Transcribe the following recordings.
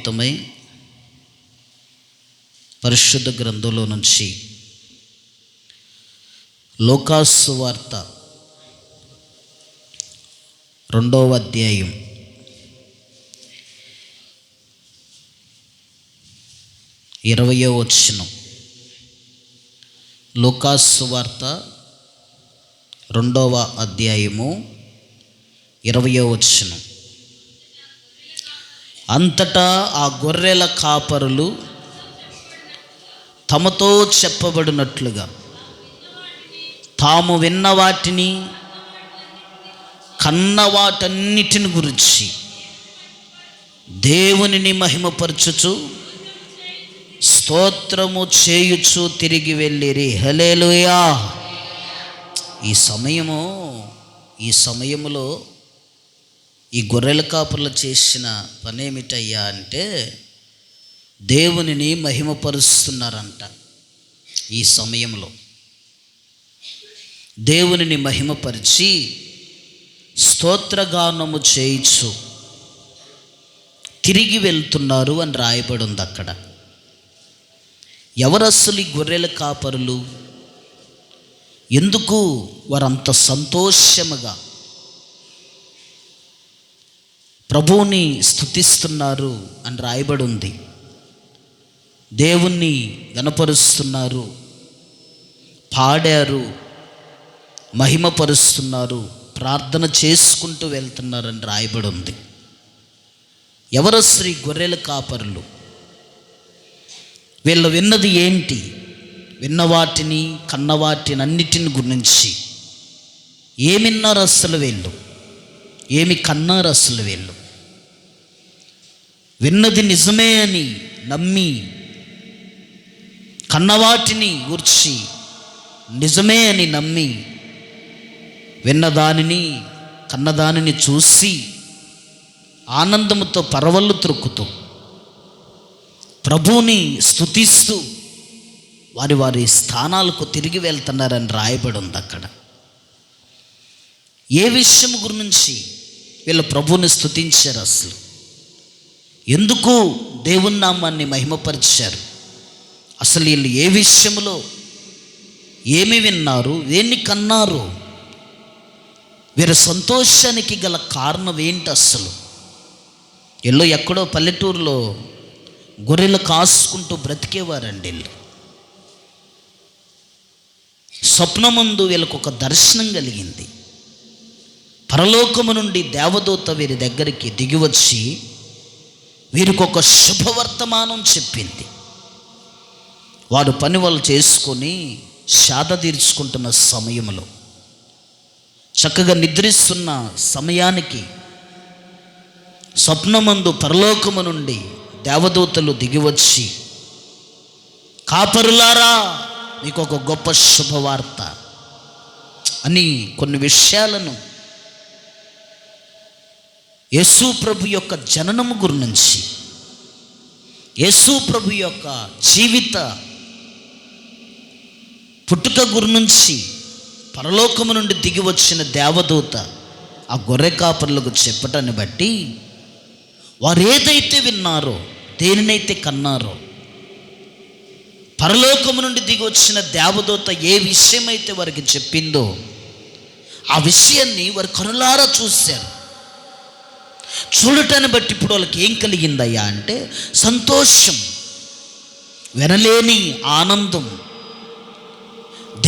నిమిత్తమై పరిశుద్ధ గ్రంథంలో నుంచి లూకాసు వార్త 2వ అధ్యాయం 20వ వచనం. లూకాసు వార్త 2వ అధ్యాయము 20వ వచనం. అంతటా ఆ గొర్రెల కాపరులు తమతో చెప్పబడినట్లుగా తాము విన్న వాటిని కన్న వాటన్నిటిని గురించి దేవునిని మహిమపరచుచు స్తోత్రము చేయుచు తిరిగి వెళ్ళిరి. హల్లెలూయా. ఈ సమయములో ఈ గొర్రెల కాపర్లు చేసిన పనేమిటయ్యా అంటే దేవునిని మహిమపరుస్తున్నారంట. ఈ సమయంలో దేవునిని మహిమపరిచి స్తోత్రగానము చేయించు తిరిగి వెళ్తున్నారు అని రాయబడి ఉంది అక్కడ. ఎవరు అసలు ఈ గొర్రెల కాపరులు? ఎందుకు వారంత సంతోషముగా ప్రభువుని స్తుతిస్తున్నారు అని రాయబడి ఉంది. దేవుణ్ణి గణపరుస్తున్నారు, పాడారు, మహిమపరుస్తున్నారు, ప్రార్థన చేసుకుంటూ వెళ్తున్నారని రాయబడి ఉంది. ఎవరు శ్రీ గొర్రెల కాపరులు? వీళ్ళు విన్నది ఏంటి? విన్నవాటిని కన్నవాటిని అన్నిటిని గురించి ఏమిన్నారు అసలు వీళ్ళు? ఏమి కన్నారు అసలు వీళ్ళు? విన్నది నిజమే అని నమ్మి కన్నవాటిని గూర్చి నిజమే అని నమ్మి విన్నదానిని కన్నదానిని చూసి ఆనందముతో పరవళ్ళు త్రొక్కుతూ ప్రభువుని స్తుతిస్తూ వారి వారి స్థానాలకు తిరిగి వెళ్తున్నారని రాయబడి ఉంది అక్కడ. ఏ విషయం గురించి వీళ్ళు ప్రభువుని స్తుతించారు? అసలు ఎందుకు దేవుని నామాన్ని మహిమపరిచారు? అసలు వీళ్ళు ఏ విషయంలో ఏమి విన్నారు, దేన్ని కన్నారు? వీరి సంతోషానికి గల కారణం ఏంటి అసలు? ఎక్కడో పల్లెటూరులో గొర్రెలు కాసుకుంటూ బ్రతికేవారండి వీళ్ళు. స్వప్నమందు వీళ్ళకు ఒక దర్శనం కలిగింది. పరలోకము నుండి దేవదూత వీరి దగ్గరికి దిగివచ్చి వీరికి ఒక శుభవర్తమానం చెప్పింది. వారు పని వాళ్ళు చేసుకొని శాద తీర్చుకుంటున్న సమయంలో, చక్కగా నిద్రిస్తున్న సమయానికి స్వప్నమందు పరలోకము నుండి దేవదూతలు దిగివచ్చి, కాపరులారా మీకు ఒక గొప్ప శుభవార్త అని కొన్ని విషయాలను యేసు ప్రభు యొక్క జననము గురించి, యేసు ప్రభు యొక్క జీవిత పుట్టుక గురించి పరలోకము నుండి దిగి వచ్చిన దేవదూత ఆ గొర్రె కాపర్లకు చెప్పటాన్ని బట్టి వారు ఏదైతే విన్నారో, దేనినైతే కన్నారో, పరలోకము నుండి దిగి వచ్చిన దేవదూత ఏ విషయమైతే వారికి చెప్పిందో ఆ విషయాన్ని వారు కనులారా చూశారు. చూడటాన్ని బట్టి ఇప్పుడు వాళ్ళకి ఏం కలిగిందయ్యా అంటే సంతోషం, వినలేని ఆనందం.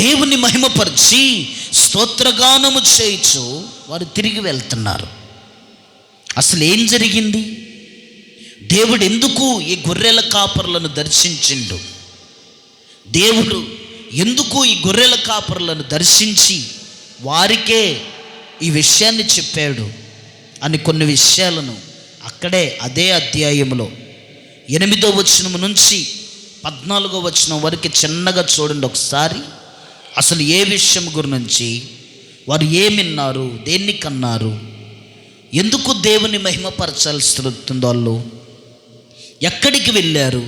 దేవుని మహిమపరిచి స్తోత్రగానము చేయించు వారు తిరిగి వెళ్తున్నారు. అసలు ఏం జరిగింది? దేవుడు ఎందుకు ఈ గొర్రెల కాపరులను దర్శించిండు? దేవుడు ఎందుకు ఈ గొర్రెల కాపరులను దర్శించి వారికే ఈ విషయాన్ని చెప్పాడు అని కొన్ని విషయాలను అక్కడే అదే అధ్యాయంలో 8వ వచనం నుంచి 14వ వచనం వరకు చిన్నగా చూడండి ఒకసారి. అసలు ఏ విషయం గురించి వారు ఏమిన్నారు, దేన్ని కన్నారు, ఎందుకు దేవుని మహిమపరచాల్సి వస్తుందో, వాళ్ళు ఎక్కడికి వెళ్ళారు,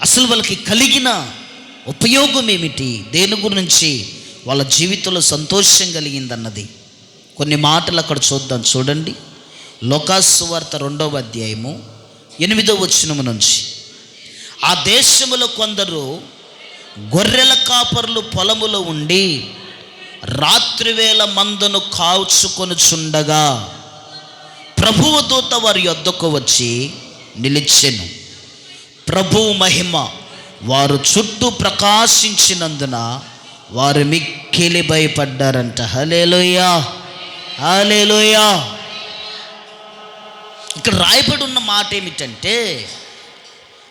అసలు వాళ్ళకి కలిగిన ఉపయోగం ఏమిటి, దేని గురించి వాళ్ళ జీవితంలో సంతోషం కలిగిందన్నది కొన్ని మాటలు అక్కడ చూద్దాం. చూడండి, లూకాసు వార్త 2వ అధ్యాయము 8వ వచనము నుంచి, ఆ దేశములో కొందరు గొర్రెల కాపరులు పొలములో ఉండి రాత్రివేళ మందను కాచుకొనుచుండగా ప్రభువు దూత వారి యొద్దకు వచ్చి నిలిచెను. ప్రభువు మహిమ వారు చుట్టూ ప్రకాశించినందున వారు మిక్కిలి భయపడ్డారంట. హల్లెలూయా, హల్లెలూయా. ఇక్కడ రాయబడి ఉన్న మాట ఏమిటంటే,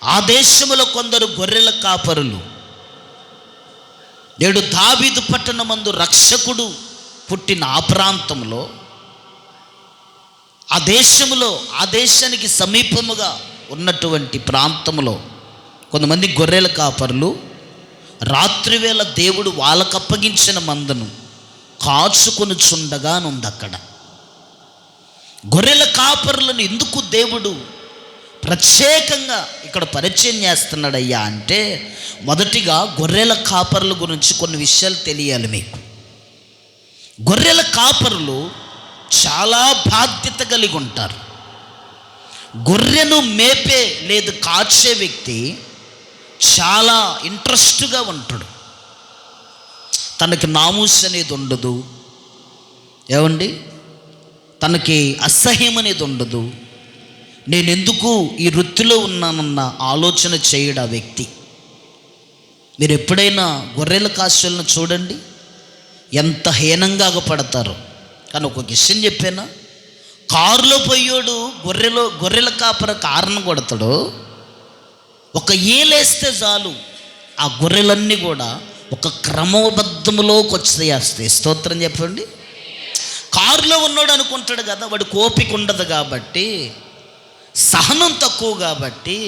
ఆ దేశములో కొందరు గొర్రెల కాపరులు, నేడు దావీదు పట్టణమందు రక్షకుడు పుట్టిన ఆ ప్రాంతంలో, ఆ దేశంలో, ఆ దేశానికి సమీపముగా ఉన్నటువంటి ప్రాంతంలో కొంతమంది గొర్రెల కాపరులు రాత్రివేళ దేవుడు వాళ్ళకు అప్పగించిన మందను కాచుకొనుచుండగా ఉంది. అక్కడ గొర్రెల కాపరులను ఎందుకు దేవుడు ప్రత్యేకంగా ఇక్కడ పరిచయం చేస్తున్నాడయ్యా అంటే, మొదటిగా గొర్రెల కాపరుల గురించి కొన్ని విషయాలు తెలియాలి మీకు. గొర్రెల కాపరులు చాలా బాధ్యత కలిగి ఉంటారు. గొర్రెను మేపే లేదు కాచే వ్యక్తి చాలా ఇంట్రెస్ట్గా ఉంటాడు. తనకి నామూస్ అనేది ఉండదు, ఏమండి, తనకి అసహ్యం అనేది ఉండదు. నేను ఎందుకు ఈ వృత్తిలో ఉన్నానన్న ఆలోచన చేయడు ఆ వ్యక్తి. మీరు ఎప్పుడైనా గొర్రెల కాసులను చూడండి, ఎంత హీనంగా పడతారో. కానీ ఒక విషయం చెప్పానా, కారులో పోయాడు గొర్రెల కాపర కారణం కొడతాడు, ఒక ఏలేస్తే చాలు ఆ గొర్రెలన్నీ కూడా ఒక క్రమబద్ధములోకి వచ్చేస్తాయి. స్తోత్రం చెప్పండి. కారులో ఉన్నాడు అనుకుంటాడు కదా, వాడు ఓపిక ఉండదు కాబట్టి, సహనం తక్కువ కాబట్టి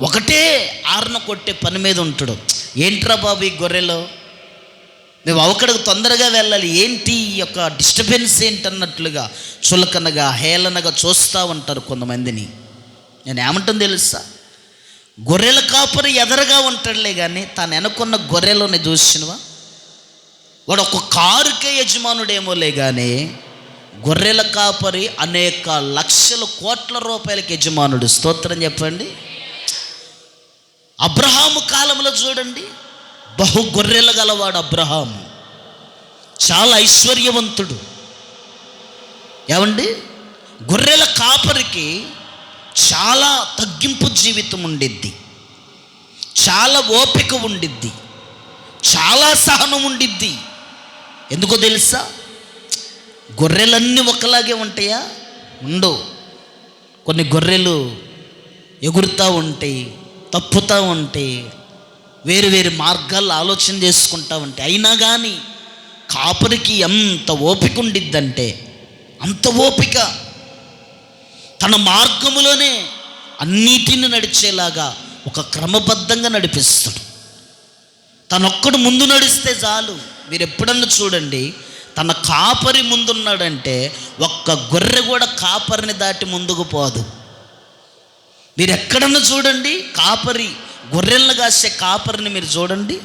ఒకటే ఆరున కొట్టే పని మీద ఉంటాడు. ఏంట్రా బాబు ఈ గొర్రెలో, మేము అవకడకు తొందరగా వెళ్ళాలి, ఏంటి ఈ యొక్క డిస్టర్బెన్స్ ఏంటన్నట్లుగా చులకనగా హేళనగా చూస్తూ ఉంటారు కొంతమందిని. నేను ఏమంటాను తెలుసా, గొర్రెల కాపరి ఎదరగా ఉంటాడులే కానీ తాను వెనుకున్న గొర్రెలోనే చూసినవా, వాడు ఒక కారుకే యజమానుడేమోలే కానీ గొర్రెల కాపరి అనేక లక్షల కోట్ల రూపాయలకి యజమానుడు. స్తోత్రం చెప్పండి. అబ్రహాము కాలంలో చూడండి, బహు గొర్రెలు గలవాడు అబ్రహాము, చాలా ఐశ్వర్యవంతుడు. ఏమండి, గొర్రెల కాపరికి చాలా తగ్గింపు జీవితం ఉండిద్ది, చాలా ఓపిక ఉండిద్ది, చాలా సహనం ఉండిద్ది. ఎందుకో తెలుసా, గొర్రెలన్నీ ఒకలాగే ఉంటాయా? ఉండవు. కొన్ని గొర్రెలు ఎగురుతూ ఉంటాయి, తప్పుతూ ఉంటాయి, వేరు వేరు మార్గాల్లో ఆలోచన చేసుకుంటూ ఉంటాయి. అయినా కానీ కాపరికి ఎంత ఓపిక ఉండిద్దంటే అంత ఓపిక. తన మార్గములోనే అన్నిటిని నడిచేలాగా ఒక క్రమబద్ధంగా నడిపిస్తాడు. తనొక్కడు ముందు నడిస్తే చాలు. మీరు ఎప్పుడన్నా చూడండి, తన కాపరి ముందున్నాడంటే ఒక్క గొర్రె కూడా కాపరిని దాటి ముందుకు పోదు. మీరు ఎక్కడన్నా చూడండి, కాపరి గొర్రెలను కాసే కాపరిని మీరు చూడండి.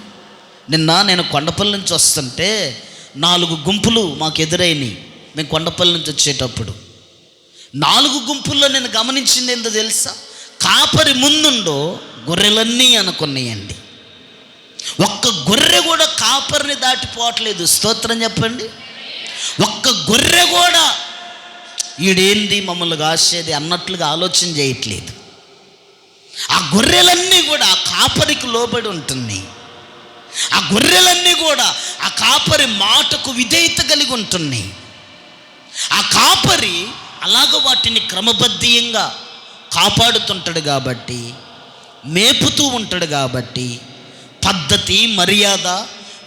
నేను కొండపల్లి నుంచి వస్తుంటే 4 గుంపులు మాకు ఎదురైనవి. మేము కొండపల్లి నుంచి వచ్చేటప్పుడు 4 గుంపుల్లో నేను గమనించింది ఏందో తెలుసా, కాపరి ముందుండో గొర్రెలన్నీ అనుకున్నాయండి. ఒక్క గొర్రె కూడా కాపరిని దాటిపోవట్లేదు. స్తోత్రం చెప్పండి. ఒక్క గొర్రె కూడా ఈడేంది మమ్మల్ని కాసేది అన్నట్లుగా ఆలోచన చేయట్లేదు. ఆ గొర్రెలన్నీ కూడా ఆ కాపరికి లోబడి ఉంటున్నాయి. ఆ గొర్రెలన్నీ కూడా ఆ కాపరి మాటకు విధేయత కలిగి ఉంటున్నాయి. ఆ కాపరి అలాగ వాటిని క్రమబద్ధీయంగా కాపాడుతుంటాడు కాబట్టి, మేపుతూ ఉంటాడు కాబట్టి, పద్ధతి, మర్యాద,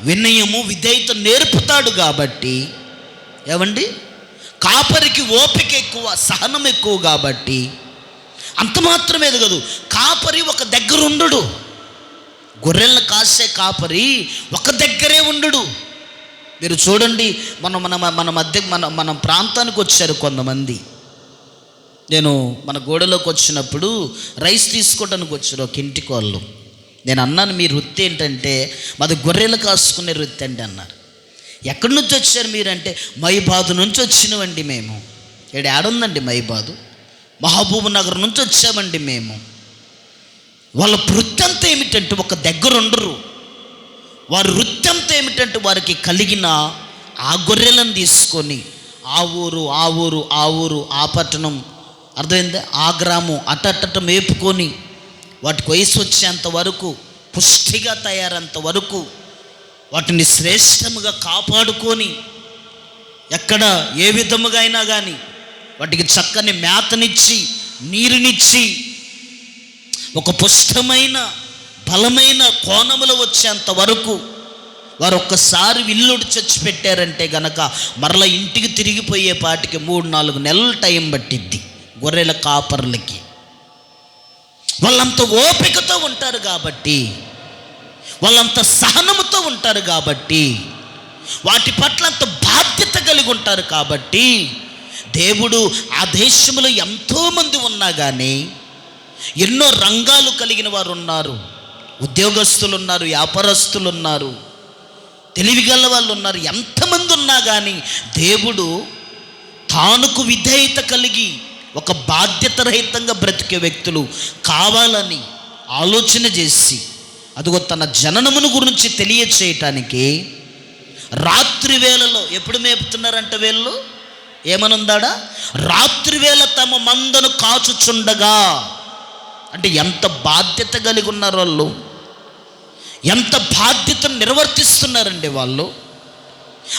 వినయము, విధేయత నేర్పుతాడు కాబట్టి, ఏమండి, కాపరికి ఓపిక ఎక్కువ, సహనం ఎక్కువ కాబట్టి, అంత మాత్రమే కాదు, కాపరి ఒక దగ్గర ఉండడు. గొర్రెలను కాసే కాపరి ఒక దగ్గరే ఉండడు. మీరు చూడండి, మన ప్రాంతానికి వచ్చారు కొంతమంది. నేను మన గోడలోకి వచ్చినప్పుడు రైస్ తీసుకోవడానికి వచ్చారు ఒక ఇంటికి వాళ్ళు. నేను అన్నాను, మీ వృత్తి ఏంటంటే మాది గొర్రెలు కాసుకునే వృత్తి అండి అన్నారు. ఎక్కడి నుంచి వచ్చారు మీరంటే, మైబాదు నుంచి వచ్చినవండి మేము. ఏడుందండి మైబాదు? మహబూబ్ నగర్ నుంచి వచ్చామండి మేము. వాళ్ళ వృత్తంతో ఏమిటంటే ఒక దగ్గర ఉండరు. వారి వృత్తంతో ఏమిటంటే వారికి కలిగిన ఆ గొర్రెలను తీసుకొని ఆ ఊరు ఆ పట్టణం, అర్థమైందా, ఆ గ్రామం అట్ట మేపుకొని వాటికి వయసు వచ్చేంత వరకు, పుష్టిగా తయారంత వరకు వాటిని శ్రేష్టముగా కాపాడుకొని ఎక్కడ ఏ విధముగా అయినా కానీ వాటికి చక్కని మేతనిచ్చి నీరునిచ్చి ఒక పుష్టమైన బలమైన కోణములు వచ్చేంత వరకు వారు ఒక్కసారి ఇల్లుడు చచ్చిపెట్టారంటే గనక మరలా ఇంటికి తిరిగిపోయే పాటికి 3-4 నెలల టైం పట్టిద్ది గొర్రెల కాపర్లకి. వాళ్ళంత ఓపికతో ఉంటారు కాబట్టి, వాళ్ళంత సహనముతో ఉంటారు కాబట్టి, వాటి పట్ల అంత బాధ్యత కలిగి ఉంటారు కాబట్టి దేవుడు ఆ దేశంలో ఎంతోమంది ఉన్నా కానీ, ఎన్నో రంగాలు కలిగిన వారు ఉన్నారు, ఉద్యోగస్తులు ఉన్నారు, వ్యాపారస్తులు ఉన్నారు, తెలివిగల వాళ్ళు ఉన్నారు, ఎంతమంది ఉన్నా కానీ దేవుడు తానుకు విధేయత కలిగి ఒక బాధ్యత రహితంగా బ్రతికే వ్యక్తులు కావాలని ఆలోచన చేసి, అదిగో తన జననమును గురించి తెలియచేయటానికి రాత్రి వేళలో ఎప్పుడు మేపుతున్నారంట వీళ్ళు, ఏమనుందాడా, రాత్రి వేళ తమ మందను కాచుచుండగా. అంటే ఎంత బాధ్యత కలిగి ఉన్నారు వాళ్ళు, ఎంత బాధ్యతను నిర్వర్తిస్తున్నారండి వాళ్ళు.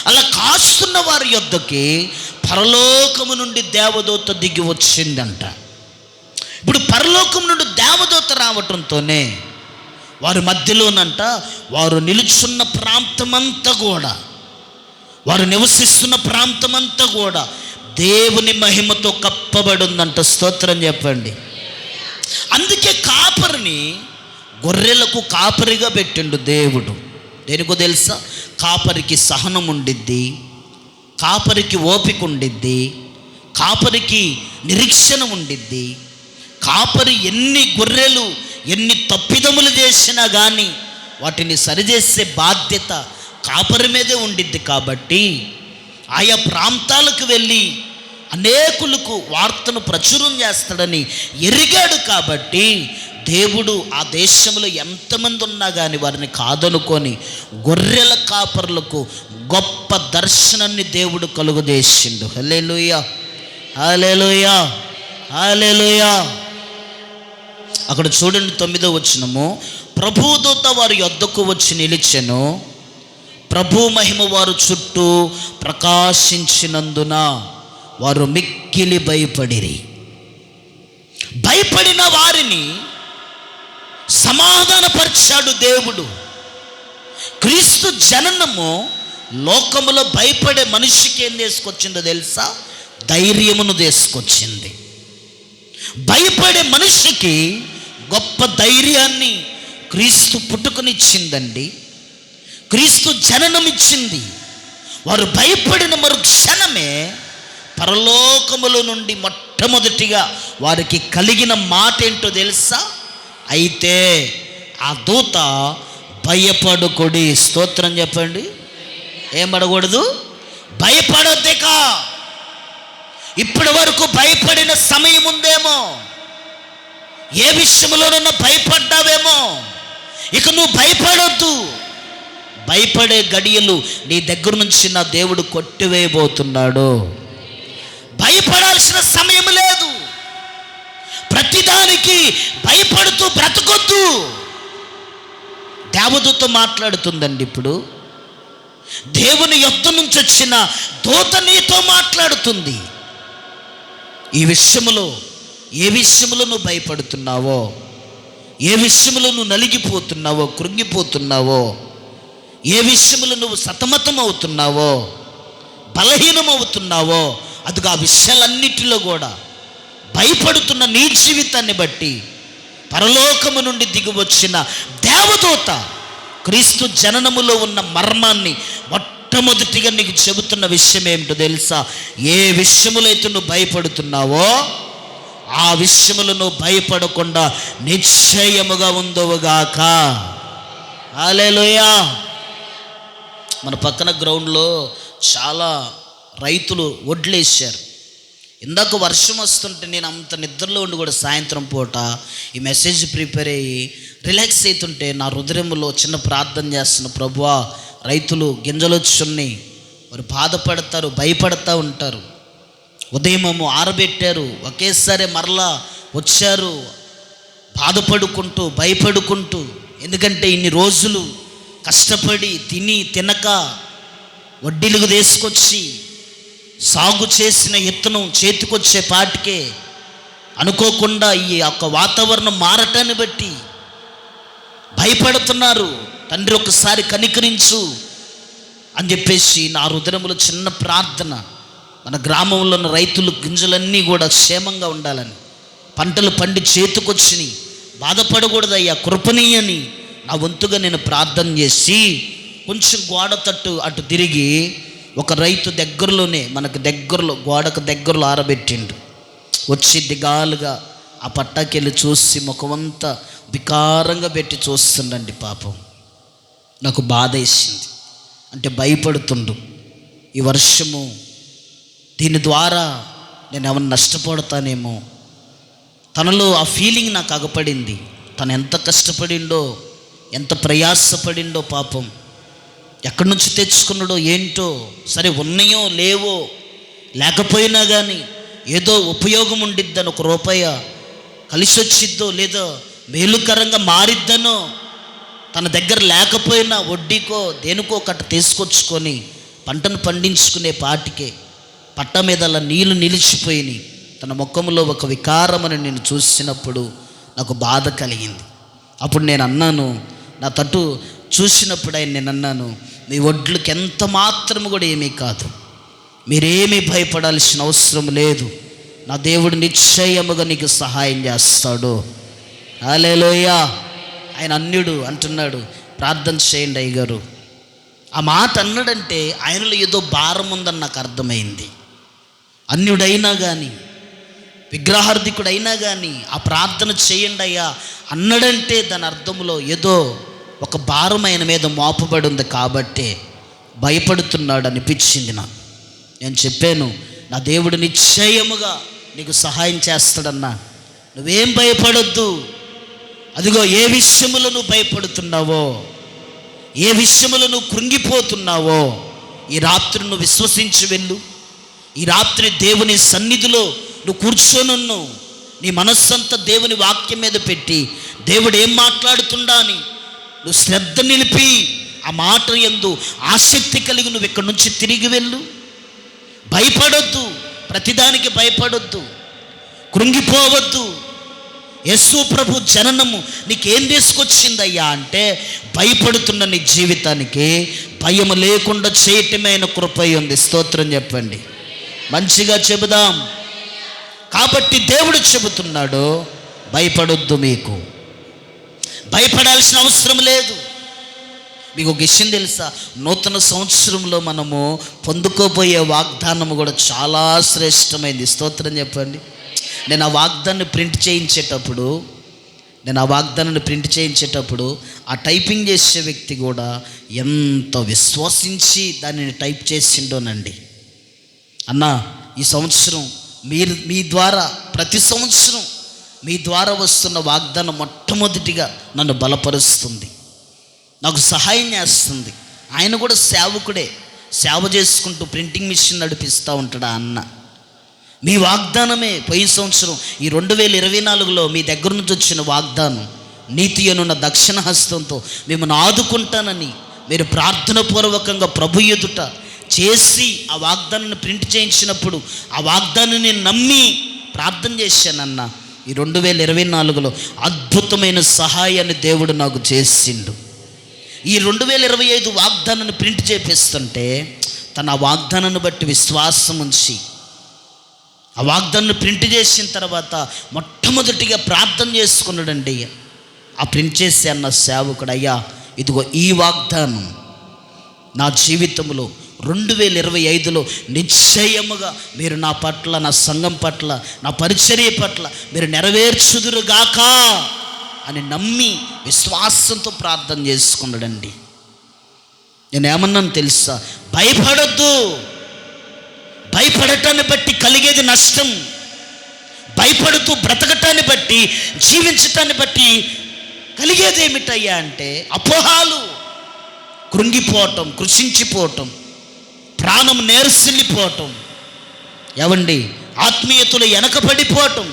అలా కాస్తున్న వారి యొద్దకి పరలోకము నుండి దేవదూత దిగి వచ్చిందంట. ఇప్పుడు పరలోకం నుండి దేవదూత రావటంతోనే వారి మధ్యలోనంట వారు నిలుచున్న ప్రాంతమంతా కూడా, వారు నివసిస్తున్న ప్రాంతమంతా కూడా దేవుని మహిమతో కప్పబడి ఉందంట. స్తోత్రం చెప్పండి. అందుకే కాపరిని గొర్రెలకు కాపరిగా పెట్టిండు దేవుడు. దేనికో తెలుసా? కాపరికి సహనం ఉండిద్ది, కాపరికి ఓపిక ఉండిద్ది, కాపరికి నిరీక్షణ ఉండిద్ది. కాపరి ఎన్ని గొర్రెలు ఎన్ని తప్పిదములు చేసినా కానీ వాటిని సరిచేసే బాధ్యత కాపరి మీదే ఉండిద్ది. కాబట్టి ఆయా ప్రాంతాలకు వెళ్ళి అనేకులకు వార్తను ప్రచురం చేస్తాడని ఎరిగాడు. కాబట్టి దేవుడు ఆ దేశంలో ఎంతమంది ఉన్నా కానీ వారిని కాదనుకొని గొర్రెల కాపరులకు గొప్ప దర్శనాన్ని దేవుడు కలుగజేసిండు. హల్లెలూయా, హల్లెలూయా, హల్లెలూయా. అక్కడ చూడండి 9వ వచనము, ప్రభుదూత వారి యొద్దకు వచ్చి నిలిచెను, ప్రభు మహిమ వారు చుట్టూ ప్రకాశించినందున వారు మిక్కిలి భయపడిరి. భయపడిన వారిని సమాధానపరిచాడు దేవుడు. క్రీస్తు జననము లోకములో భయపడే మనిషికి ఏం తీసుకొచ్చిందో తెలుసా? ధైర్యమును తీసుకొచ్చింది. భయపడే మనిషికి గొప్ప ధైర్యాన్ని క్రీస్తు పుట్టుకనిచ్చిందండి. క్రీస్తు జననం ఇచ్చింది. వారు భయపడిన మరు క్షణమే పరలోకముల నుండి మొట్టమొదటిగా వారికి కలిగిన మాట ఏంటో తెలుసా? అయితే ఆ దూత భయపడుకొడి. స్తోత్రం చెప్పండి. ఏం పడకూడదు? భయపడొద్దిక. ఇప్పటి వరకు భయపడిన సమయం ఉందేమో, ఏ విషయంలోనన్నా భయపడ్డావేమో, ఇక నువ్వు భయపడొద్దు. భయపడే గడియలు నీ దగ్గర నుంచి నా దేవుడు కొట్టివేయబోతున్నాడు. భయపడాల్సిన సమయం లేదు. ప్రతిదానికి భయపడుతూ బ్రతకొద్దు. దేవదూత మాట్లాడుతుందండి. ఇప్పుడు దేవుని యొద్ద నుంచి వచ్చిన దూత నీతో మాట్లాడుతుంది. ఈ విషయంలో ఏ విషయంలో నువ్వు భయపడుతున్నావో, ఏ విషయంలో నువ్వు నలిగిపోతున్నావో, కృంగిపోతున్నావో, ఏ విషయంలో నువ్వు సతమతం అవుతున్నావో, బలహీనం అవుతున్నావో, అదిగా ఆ విషయాలన్నిటిలో కూడా భయపడుతున్న నీ జీవితాన్ని బట్టి పరలోకము నుండి దిగి వచ్చిన దేవదూత క్రీస్తు జననములో ఉన్న మర్మాన్ని మొట్టమొదటిగా నీకు చెబుతున్న విషయం ఏమిటో తెలుసా? ఏ విషయములో అయితే నువ్వు భయపడుతున్నావో ఆ విషయములు నువ్వు భయపడకుండా నిశ్చయముగా ఉందవుగాక. హల్లెలూయా. మన పక్కన గ్రౌండ్లో చాలా రైతులు వడ్లేశారు. ఇందాక వర్షం వస్తుంటే నేను అంత నిద్రలో ఉండి కూడా సాయంత్రం పూట ఈ మెసేజ్ ప్రిపేర్ అయ్యి రిలాక్స్ అవుతుంటే నా హృదయంలో చిన్న ప్రార్థన చేస్తున్న, ప్రభువా రైతులు గింజలు వచ్చున్నాయి, వారు బాధపడతారు, భయపడతా ఉంటారు, ఉదయమేమో ఆరబెట్టారు, ఒకేసారి మరలా వచ్చారు బాధపడుకుంటూ భయపడుకుంటూ. ఎందుకంటే ఇన్ని రోజులు కష్టపడి తినక వడ్డీలకు తీసుకొచ్చి సాగు చేసిన విత్తనం చేతికొచ్చే పాటికే అనుకోకుండా ఈ యొక్క వాతావరణం మారటాన్ని బట్టి భయపడుతున్నారు. తండ్రి ఒకసారి కనికరించు అని చెప్పేసి నా హృదయంలో చిన్న ప్రార్థన. మన గ్రామంలో ఉన్న రైతులు గింజలన్నీ కూడా క్షేమంగా ఉండాలని, పంటలు పండి చేతికొచ్చినాయి, బాధపడకూడదయ్యా, కృపణీయని నా వంతుగా నేను ప్రార్థన చేసి కొంచెం గోడ తట్టు అటు తిరిగి ఒక రైతు దగ్గరలోనే, మనకు దగ్గరలో గోడకు దగ్గరలో ఆరబెట్టిండు. వచ్చి దిగాలుగా ఆ పట్టాకెళ్ళి చూసి ముఖమంతా వికారంగా పెట్టి చూస్తుండండి. పాపం నాకు బాధ వేసింది. అంటే భయపడుతుండు, ఈ వర్షము దీని ద్వారా నేను ఏమన్నా నష్టపడతానేమో. తనలో ఆ ఫీలింగ్ నాకు అగపడింది. తను ఎంత కష్టపడిండో, ఎంత ప్రయాసపడిండో పాపం. ఎక్కడి నుంచి తెచ్చుకున్నాడో ఏంటో. సరే ఉన్నాయో లేవో, లేకపోయినా కానీ ఏదో ఉపయోగం ఉండిద్దని, ఒక రూపాయ కలిసి వచ్చిద్దో లేదో మేలుకరంగా మారిద్దనో, తన దగ్గర లేకపోయినా వడ్డీకో దేనికో కట్ట తీసుకొచ్చుకొని పంటను పండించుకునే పాటికే పట్ట మీద అలా నీళ్లు నిలిచిపోయినాయి. తన ముఖంలో ఒక వికారమని నేను చూసినప్పుడు నాకు బాధ కలిగింది. అప్పుడు నేను అన్నాను, నా తట్టు చూసినప్పుడు నేను అన్నాను, మీ వడ్లకి ఎంత మాత్రం కూడా ఏమీ కాదు, మీరేమీ భయపడాల్సిన అవసరం లేదు, నా దేవుడు నిశ్చయముగా నీకు సహాయం చేస్తాడు. హల్లెలూయా. ఆయన అన్యుడు అంటున్నాడు, ప్రార్థన చేయండి అయ్యగారు. ఆ మాట అన్నాడంటే ఆయనలో ఏదో భారం ఉందని నాకు అర్థమైంది. అన్యుడైనా కానీ విగ్రహార్థికుడైనా కానీ ఆ ప్రార్థన చేయండి అయ్యా అన్నాడంటే దాని అర్థంలో ఏదో ఒక భారం ఆయన మీద మోపబడి ఉంది కాబట్టి భయపడుతున్నాడు అనిపించింది నాకు. నేను చెప్పాను, నా దేవుడు నిశ్చయముగా నీకు సహాయం చేస్తాడన్నా, నువ్వేం భయపడొద్దు. అదిగో ఏ విషయములో నువ్వు భయపడుతున్నావో, ఏ విషయములో నువ్వు కృంగిపోతున్నావో, ఈ రాత్రి నువ్వు విశ్వసించి వెళ్ళు. ఈ రాత్రి దేవుని సన్నిధిలో నువ్వు కూర్చోనున్ను, నీ మనస్సంతా దేవుని వాక్యం మీద పెట్టి దేవుడు ఏం మాట్లాడుతుండా అని నువ్వు శ్రద్ధ నిలిపి ఆ మాట యందు ఆసక్తి కలిగి నువ్వు ఇక్కడి నుంచి తిరిగి వెళ్ళు. భయపడొద్దు, ప్రతిదానికి భయపడొద్దు, కృంగిపోవద్దు. యేసు ప్రభు జననము నీకేం తీసుకొచ్చిందయ్యా అంటే, భయపడుతున్న నీ జీవితానికి భయం లేకుండా చేయటమైన కృప ఉంది. స్తోత్రం చెప్పండి, మంచిగా చెబుదాం. కాబట్టి దేవుడు చెబుతున్నాడు, భయపడొద్దు, మీకు భయపడాల్సిన అవసరం లేదు. మీకు ఒక విషయం తెలుసా, నూతన సంవత్సరంలో మనము పొందుకోబోయే వాగ్దానము కూడా చాలా శ్రేష్టమైంది. స్తోత్రం చెప్పండి. నేను ఆ వాగ్దాన్ని ప్రింట్ చేయించేటప్పుడు ఆ టైపింగ్ చేసే వ్యక్తి కూడా ఎంత విశ్వసించి దానిని టైప్ చేసిండోనండి. అన్నా, ఈ సంవత్సరం మీ ద్వారా, ప్రతి సంవత్సరం మీ ద్వారా వస్తున్న వాగ్దానం మొట్టమొదటిగా నన్ను బలపరుస్తుంది, నాకు సహాయం చేస్తుంది. ఆయన కూడా సేవకుడే, సేవ చేసుకుంటూ ప్రింటింగ్ మిషన్ నడిపిస్తూ ఉంటాడు. అన్న మీ వాగ్దానమే పోయిన సంవత్సరం ఈ 2024లో మీ దగ్గర నుంచి వచ్చిన వాగ్దానం, నీతి అనున్న దక్షిణ హస్తంతో మిమ్మల్ని ఆదుకుంటానని మీరు ప్రార్థన పూర్వకంగా ప్రభు ఎదుట చేసి ఆ వాగ్దానాన్ని ప్రింట్ చేయించినప్పుడు ఆ వాగ్దానాన్ని నమ్మి ప్రార్థన చేశానన్న. ఈ 2024లో అద్భుతమైన సహాయాన్ని దేవుడు నాకు చేసిండు. ఈ 2025 వాగ్దానాన్ని ప్రింట్ చేపిస్తుంటే తన వాగ్దానాన్ని బట్టి విశ్వాసం ఉంచి ఆ వాగ్దానాన్ని ప్రింట్ చేసిన తర్వాత మొట్టమొదటిగా ప్రార్థన చేసుకున్నాడండి. ఆ ప్రింట్ చేసి అన్న సేవకుడు, అయ్యా ఇదిగో ఈ వాగ్దానం నా జీవితంలో 2025లో నిశ్చయముగా మీరు నా పట్ల, నా సంఘం పట్ల, నా పరిచర్య పట్ల మీరు నెరవేర్చుదురుగాక అని నమ్మి విశ్వాసంతో ప్రార్థన చేసుకున్నాడండి. నేనేమన్నాను తెలుసా, భయపడొద్దు, భయపడటాన్ని బట్టి కలిగేది నష్టం, భయపడుతూ బ్రతకటాన్ని బట్టి, జీవించటాన్ని బట్టి కలిగేది ఏమిటయ్యా అంటే అపోహాలు, కృంగిపోవటం, కృషించిపోవటం, ప్రాణం నేర్సిల్లిపోవటం, ఏవండి ఆత్మీయతలు వెనకబడిపోవటం,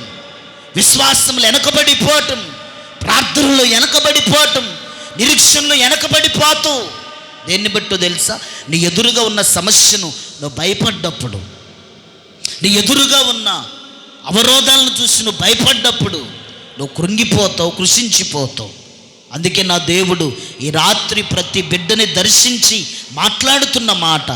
విశ్వాసములు వెనకబడిపోవటం, ప్రార్థనలు వెనకబడిపోవటం, నిరీక్షణలు వెనకబడిపోతూ. దేన్ని బట్టో తెలుసా? నీ ఎదురుగా ఉన్న సమస్యను నువ్వు భయపడ్డప్పుడు, నీ ఎదురుగా ఉన్న అవరోధాలను చూసి నువ్వు భయపడ్డప్పుడు నువ్వు కృంగిపోతావు, కృషించిపోతావు. అందుకే నా దేవుడు ఈ రాత్రి ప్రతి బిడ్డని దర్శించి మాట్లాడుతున్న మాట,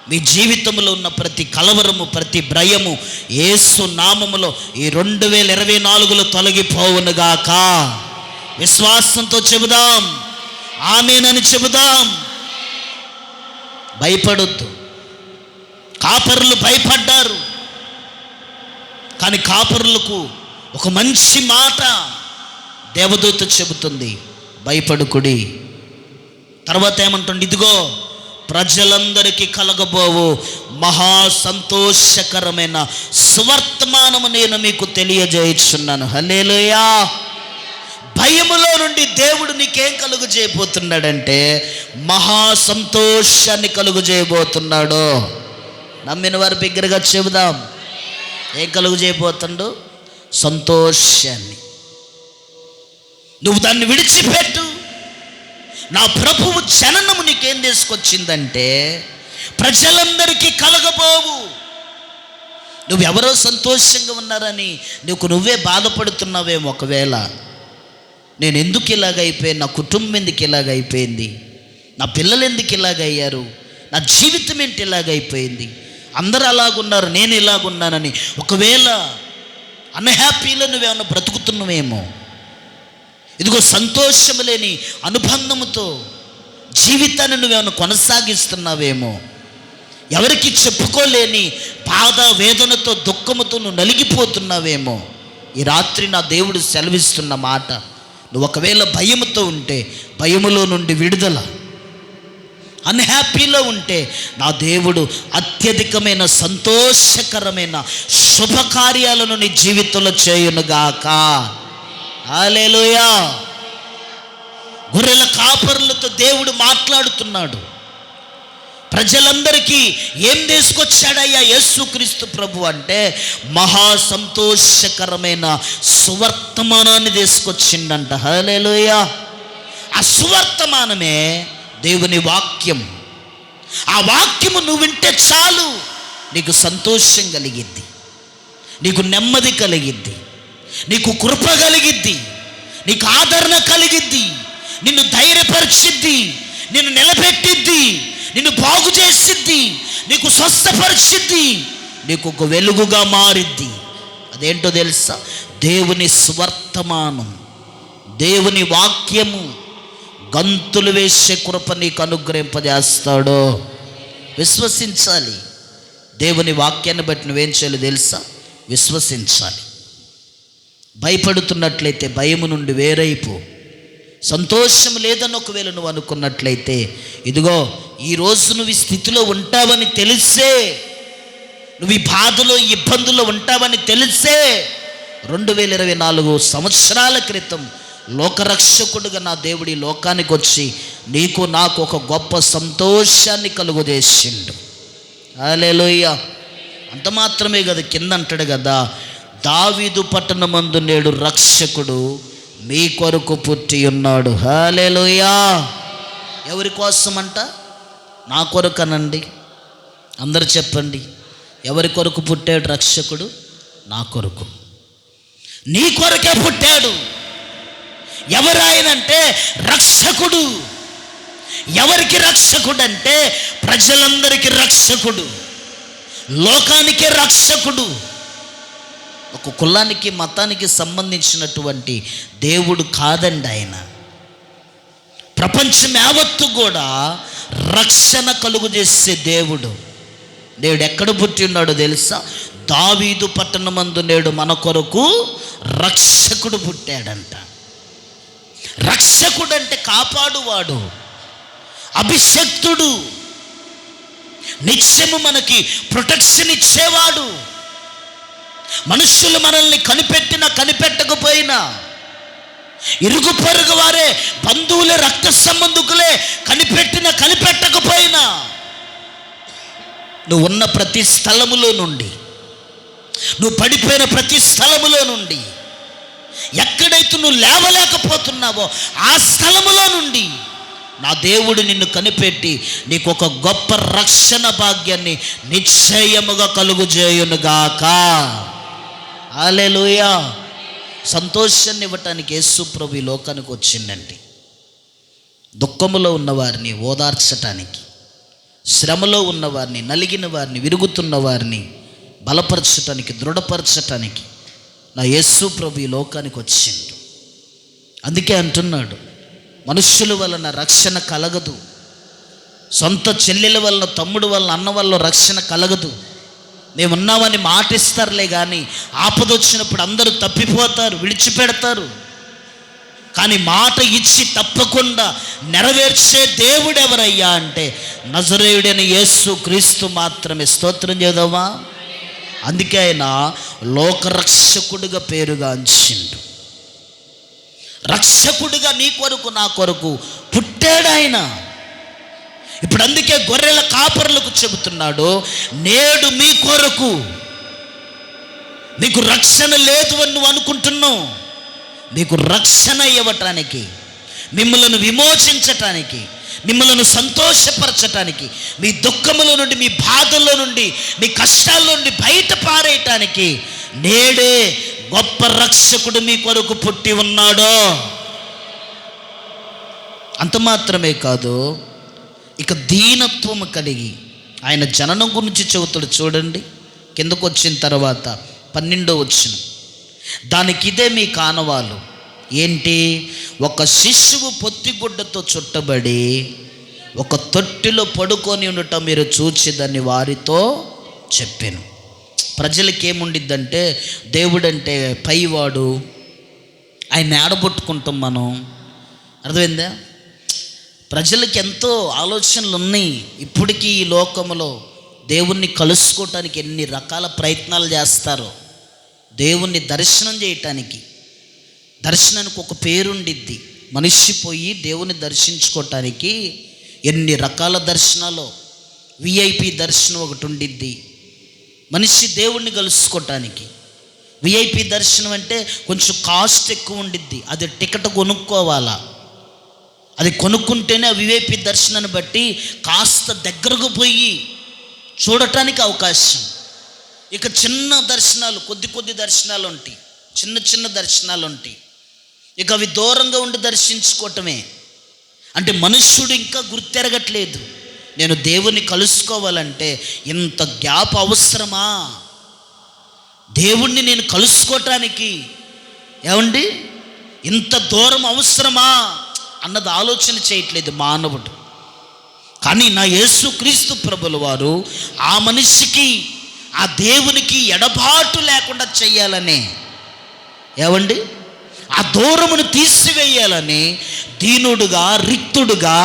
మీ జీవితంలో ఉన్న ప్రతి కలవరము, ప్రతి భయము యేసు నామములో ఈ 2024లో తొలగిపోవునుగాక. విశ్వాసంతో చెబుదాం, ఆమేనని చెబుదాం. భయపడొద్దు. కాపరులు భయపడ్డారు, కానీ కాపరులకు ఒక మంచి మాట దేవదూత చెబుతుంది, భయపడుకుడి. తర్వాత ఏమంటుంది? ఇదిగో ప్రజలందరికీ కలగబోవు మహా సంతోషకరమైన సువర్తమానము నేను మీకు తెలియజేయుచున్నాను. హల్లెలూయా. భయములో నుండి దేవుడు నీకేం కలుగు చేయబోతున్నాడంటే మహా సంతోషాన్ని కలుగు చేయబోతున్నాడు. నమ్మిన వారి బిగ్గరగా చెబుదాం. ఏం కలుగు చేయబోతుండు? సంతోషాన్ని. నువ్వు దాన్ని విడిచిపెట్టు. నా ప్రభువు జననము నీకేం తీసుకొచ్చిందంటే ప్రజలందరికీ కలగబోవు. నువ్వెవరో సంతోషంగా ఉన్నారని నువ్వే బాధపడుతున్నావేమో. ఒకవేళ నేను ఎందుకు ఇలాగైపోయాను, నా కుటుంబం ఎందుకు ఇలాగైపోయింది, నా పిల్లలు ఎందుకు ఇలాగయ్యారు, నా జీవితం ఏంటి ఇలాగైపోయింది, అందరూ అలాగున్నారు, నేను ఇలాగున్నానని ఒకవేళ అన్హ్యాపీలో నువ్వేమన్నా బ్రతుకుతున్నావేమో. ఇదిగో సంతోషం లేని అనుబంధముతో జీవితాన్ని నువ్వేమన్నా కొనసాగిస్తున్నావేమో. ఎవరికి చెప్పుకోలేని బాధ, వేదనతో, దుఃఖముతో నువ్వు నలిగిపోతున్నావేమో. ఈ రాత్రి నా దేవుడు సెలవిస్తున్న మాట, నువ్వు ఒకవేళ భయముతో ఉంటే భయములో నుండి విడుదల, అన్హ్యాపీలో ఉంటే నా దేవుడు అత్యధికమైన సంతోషకరమైన శుభకార్యాలను నీ జీవితంలో చేయునుగాక. హల్లెలూయా. గొర్రెల కాపరులతో దేవుడు మాట్లాడుతున్నాడు. ప్రజలందరికీ ఏం తీసుకొచ్చాడయ్యా యేసుక్రీస్తు ప్రభు అంటే మహా సంతోషకరమైన సువర్తమానాన్ని తీసుకొచ్చిండంట. హల్లెలూయా. ఆ సువర్తమానమే దేవుని వాక్యం. ఆ వాక్యము నువ్వు వింటే చాలు, నీకు సంతోషం కలిగిద్ది, నీకు నెమ్మది కలిగిద్ది, నీకు కృప కలిగిద్ది, నీకు ఆదరణ కలిగిద్ది, నిన్ను ధైర్యపరిచిద్ది, నిన్ను నిలబెట్టిద్ది, నిన్ను బాగు చేసిద్ది, నీకు స్వస్థపరిచిద్ది, నీకు ఒక వెలుగుగా మారిద్ది. అదేంటో తెలుసా? దేవుని స్వర్తమానం, దేవుని వాక్యము. గంతులు వేసే కృప నీకు అనుగ్రహింపజేస్తాడు. విశ్వసించాలి. దేవుని వాక్యాన్ని బట్టి నువ్వేం చేయాలి తెలుసా? విశ్వసించాలి. భయపడుతున్నట్లయితే భయము నుండి వేరైపో. సంతోషం లేదని ఒకవేళ నువ్వు అనుకున్నట్లయితే, ఇదిగో ఈరోజు నువ్వు ఈ స్థితిలో ఉంటావని తెలిసే, నువ్వు ఈ బాధలో, ఇబ్బందుల్లో ఉంటావని తెలిసే 2024 సంవత్సరాల క్రితం లోకరక్షకుడుగా నా దేవుడు ఈ లోకానికి వచ్చి నీకు నాకు ఒక గొప్ప సంతోషాన్ని కలుగజేసిండు. హల్లెలూయా. అంత మాత్రమే కదా, కింద అంటాడు కదా, దావీదు పట్టణమందు నేడు రక్షకుడు మీ కొరకు పుట్టి ఉన్నాడు. హల్లెలూయా. ఎవరి కోసం అంట? నా కొరకనండి. అందరు చెప్పండి, ఎవరి కొరకు పుట్టాడు రక్షకుడు? నా కొరకు, నీ కొరకే పుట్టాడు. ఎవరాయనంటే రక్షకుడు. ఎవరికి రక్షకుడు అంటే ప్రజలందరికీ రక్షకుడు, లోకానికే రక్షకుడు. ఒక కులానికి, మతానికి సంబంధించినటువంటి దేవుడు కాదండి ఆయన. ప్రపంచం యావత్తు కూడా రక్షణ కలుగు చేసే దేవుడు. నేడు ఎక్కడ పుట్టి ఉన్నాడో తెలుసా? దావీదు పట్టణమందు నేడు మన కొరకు రక్షకుడు పుట్టాడంట. రక్షకుడు అంటే కాపాడువాడు, అభిషక్తుడు. నిత్యము మనకి ప్రొటెక్షన్ ఇచ్చేవాడు. మనుషులు మనల్ని కనిపెట్టినా కనిపెట్టకపోయినా, ఇరుగు పొరుగు వారే, బంధువులే, రక్త సంబంధికులే కనిపెట్టినా కనిపెట్టకపోయినా, నువ్వు ఉన్న ప్రతి స్థలములో నుండి, నువ్వు పడిపోయిన ప్రతి స్థలములో నుండి, ఎక్కడైతే నువ్వు లేవలేకపోతున్నావో ఆ స్థలములో నుండి నా దేవుడు నిన్ను కనిపెట్టి నీకు ఒక గొప్ప రక్షణ భాగ్యాన్ని నిశ్చయముగా కలుగుజేయునుగాక. హల్లెలూయా. సంతోషాన్ని ఇవ్వటానికి యేసు ప్రభు ఈ లోకానికి వచ్చిందండి. దుఃఖములో ఉన్నవారిని ఓదార్చటానికి, శ్రమలో ఉన్నవారిని, నలిగిన వారిని, విరుగుతున్న వారిని బలపరచటానికి, దృఢపరచటానికి నా యేసు ప్రభు ఈ లోకానికి వచ్చిండు. అందుకే అంటున్నాడు, మనుష్యుల వలన రక్షణ కలగదు, సొంత చెల్లెల వలన, తమ్ముడు వలన, అన్న వల్ల రక్షణ కలగదు. మేమున్నామని మాటిస్తారులే కానీ ఆపదొచ్చినప్పుడు అందరూ తప్పిపోతారు, విడిచిపెడతారు. కానీ మాట ఇచ్చి తప్పకుండా నెరవేర్చే దేవుడు ఎవరయ్యా అంటే నజరేయుడైన యేసు క్రీస్తు మాత్రమే. స్తోత్రం చేద్దామా. అందుకే ఆయన లోకరక్షకుడిగా పేరుగాంచిండు. రక్షకుడిగా నీ కొరకు నా కొరకు పుట్టాడు ఆయన. ఇప్పుడు అందుకే గొర్రెల కాపరులకు చెబుతున్నాడు, నేడు మీ కొరకు, నీకు రక్షణ లేదు అని నువ్వు అనుకుంటున్నావు, మీకు రక్షణ ఇవ్వటానికి, మిమ్మల్ని విమోచించటానికి, మిమ్మల్ని సంతోషపరచటానికి, మీ దుఃఖముల నుండి, మీ బాధల్లో నుండి, మీ కష్టాల నుండి బయట పారేయటానికి నేడే గొప్ప రక్షకుడు మీ కొరకు పుట్టి ఉన్నాడు. అంత మాత్రమే కాదు, ఇక దీనత్వము కలిగి ఆయన జననం గురించి చెబుతాడు. చూడండి, కిందకు వచ్చిన తర్వాత 12వ వచనం, దానికి ఇదే మీ కానవాలు ఏంటి? ఒక శిశువు పొత్తిగుడ్డతో చుట్టబడి ఒక తొట్టిలో పడుకొని ఉండటం మీరు చూచి దాన్ని వారితో చెప్పాను. ప్రజలకి ఏముండిద్దంటే, దేవుడంటే పైవాడు, ఆయన ఆడబొట్టుకుంటాం మనం. అర్థమైందా? ప్రజలకి ఎంతో ఆలోచనలు ఉన్నాయి. ఇప్పటికీ ఈ లోకంలో దేవుణ్ణి కలుసుకోవటానికి ఎన్ని రకాల ప్రయత్నాలు చేస్తారో. దేవుణ్ణి దర్శనం చేయటానికి, దర్శనానికి ఒక పేరుండిద్ది. మనిషి పోయి దేవుని దర్శించుకోవటానికి ఎన్ని రకాల దర్శనాలు. విఐపి దర్శనం ఒకటి ఉండిద్ది మనిషి దేవుణ్ణి కలుసుకోవటానికి. విఐపి దర్శనం అంటే కొంచెం కాస్ట్ ఎక్కువ ఉండిద్ది, అది టికెట్ కొనుక్కోవాలా. అది కొనుక్కుంటేనే ఆ విఐపి దర్శనాన్ని బట్టి కాస్త దగ్గరకు పోయి చూడటానికి అవకాశం. ఇక చిన్న దర్శనాలు, కొద్ది దర్శనాలు ఉంటాయి, చిన్న దర్శనాలు ఉంటాయి. ఇక అవి దూరంగా ఉండి దర్శించుకోవటమే. అంటే మనుష్యుడు ఇంకా గుర్తెరగట్లేదు, నేను దేవుణ్ణి కలుసుకోవాలంటే ఇంత గ్యాప్ అవసరమా, దేవుణ్ణి నేను కలుసుకోవటానికి ఏమండి ఇంత దూరం అవసరమా అన్నది ఆలోచన చేయట్లేదు మానవుడు. కానీ నా యేసు క్రీస్తు ప్రభుల వారు ఆ మనిషికి, ఆ దేవునికి ఎడబాటు లేకుండా చెయ్యాలని, ఏమండి ఆ దూరమును తీసివేయాలని దీనుడుగా, రిక్తుడుగా,